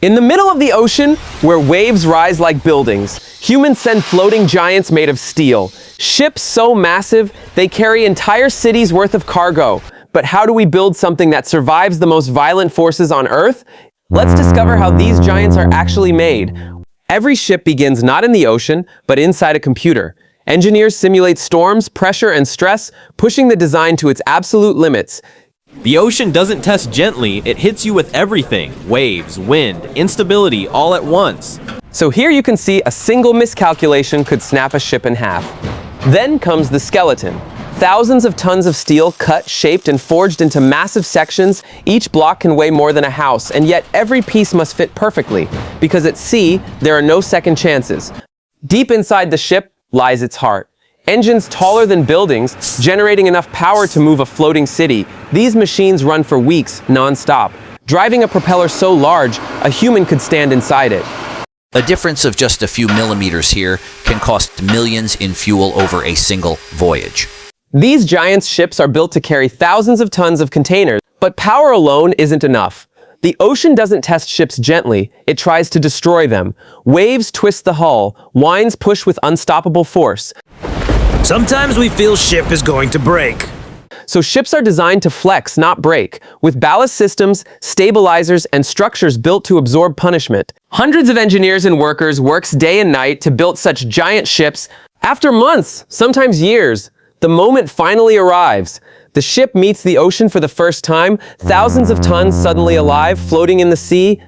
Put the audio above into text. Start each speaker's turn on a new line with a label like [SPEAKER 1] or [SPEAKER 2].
[SPEAKER 1] In the middle of the ocean, where waves rise like buildings, humans send floating giants made of steel. Ships so massive, they carry entire cities worth of cargo. But how do we build something that survives the most violent forces on Earth? Let's discover how these giants are actually made. Every ship begins not in the ocean, but inside a computer. Engineers simulate storms, pressure, and stress, pushing the design to its absolute limits.
[SPEAKER 2] The ocean doesn't test gently, it hits you with everything. Waves, wind, instability, all at once.
[SPEAKER 1] So here you can see a single miscalculation could snap a ship in half. Then comes the skeleton. Thousands of tons of steel cut, shaped, and forged into massive sections. Each block can weigh more than a house, and yet every piece must fit perfectly, because at sea, there are no second chances. Deep inside the ship lies its heart. Engines taller than buildings, generating enough power to move a floating city. These machines run for weeks, non-stop. Driving a propeller so large, a human could stand inside it.
[SPEAKER 3] A difference of just a few millimeters here can cost millions in fuel over a single voyage.
[SPEAKER 1] These giant ships are built to carry thousands of tons of containers, but power alone isn't enough. The ocean doesn't test ships gently, it tries to destroy them. Waves twist the hull, winds push with unstoppable force.
[SPEAKER 4] Sometimes we feel ship is going to break.
[SPEAKER 1] So ships are designed to flex, not break, with ballast systems, stabilizers, and structures built to absorb punishment. Hundreds of engineers and workers work day and night to build such giant ships. After months, sometimes years, the moment finally arrives. The ship meets the ocean for the first time, thousands of tons suddenly alive, floating in the sea,